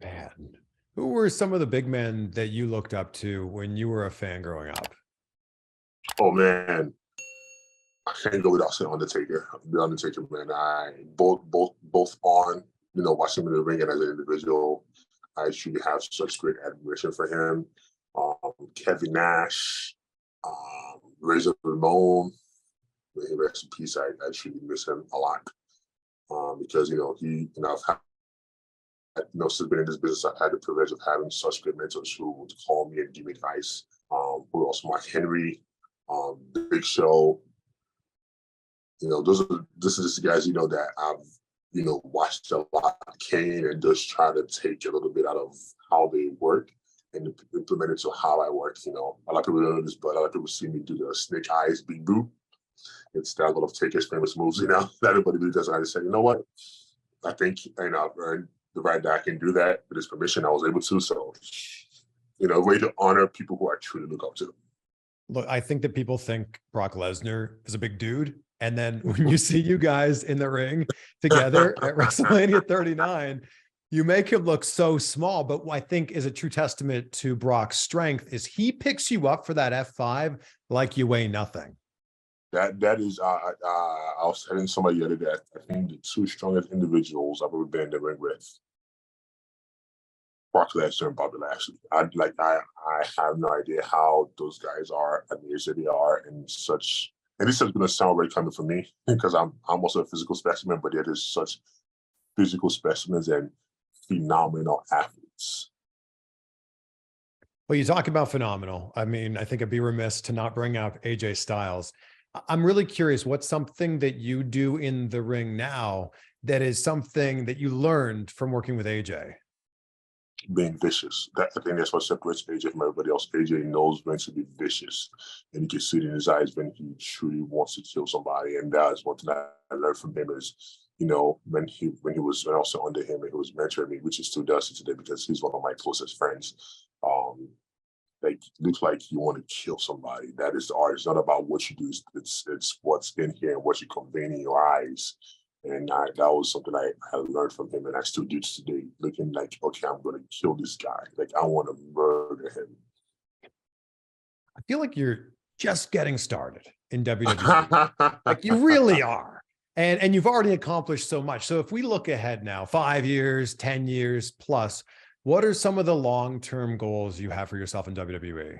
Man, who were some of the big men that you looked up to when you were a fan growing up? Oh man, I can't go without saying Undertaker. The Undertaker, man. I both on, watching him in the ring and as an individual, I truly have such great admiration for him. Kevin Nash, Razor Ramon, may he rest in peace. I truly miss him a lot because I've had, since been in this business, I've had the privilege of having such great mentors who would call me and give me advice. Who else? Mark Henry, the Big Show. This is just guys that I've watched a lot, Kane, and just try to take a little bit out of how they work and implement it to how I work. A lot of people don't know this, but a lot of people see me do the snake eyes, big boot. It's that one of Taker's famous moves. That everybody does. And I just said, you know what? I think I've earned the right that I can do that with his permission. I was able to. So, way to honor people who I truly look up to. Look, I think that people think Brock Lesnar is a big dude. And then when you see you guys in the ring together at WrestleMania 39, you make him look so small. But what I think is a true testament to Brock's strength is he picks you up for that F5 like you weigh nothing. That is, I was telling somebody the other day, I think the two strongest individuals I've ever been in the ring with, Brock Lesnar and Bobby Lashley. I have no idea how those guys are at the age that they are and such. And this is going to sound very coming from me because I'm also a physical specimen, but they're just such physical specimens and phenomenal athletes. Well, you talk about phenomenal. I mean, I think I'd be remiss to not bring up AJ Styles. I'm really curious, what's something that you do in the ring now that is something that you learned from working with AJ? Being vicious. I think that's what separates AJ from everybody else. AJ knows when to be vicious, and you can see it in his eyes when he truly wants to kill somebody. And that is one thing I learned from him is, when I was also under him and he was mentoring me, which he still does today because he's one of my closest friends. Looks like you want to kill somebody. That is the art. It's not about what you do. It's what's in here and what you convey in your eyes. And that was something I learned from him, and I still do today. Looking like, okay, I'm going to kill this guy. Like I want to murder him. I feel like you're just getting started in WWE. Like you really are. And you've already accomplished so much. So if we look ahead now, 5 years, 10 years plus, what are some of the long-term goals you have for yourself in WWE?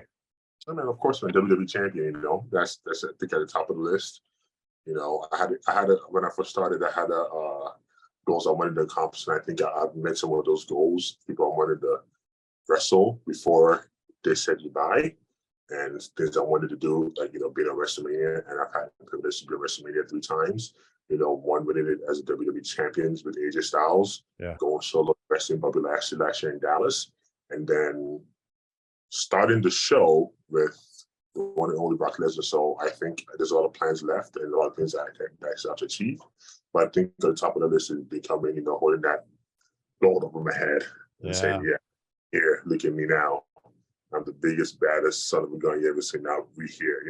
I mean, of course, I'm a WWE champion. That's I think at the top of the list. I had when I first started, I had goals I wanted to accomplish, and I think I've met some of those goals. People I wanted to wrestle before they said goodbye, and things I wanted to do, like being on WrestleMania, and I've had the privilege to be on WrestleMania 3 times. One winning it as a WWE champions with AJ Styles, going solo wrestling Bobby Lashley last year in Dallas, and then starting the show with the one and only Brock Lesnar. So I think there's a lot of plans left and a lot of things that I still have to achieve. But I think the top of the list is becoming, holding that gold over my head and saying, here, look at me now. I'm the biggest, baddest son of a gun you ever seen. Now we here,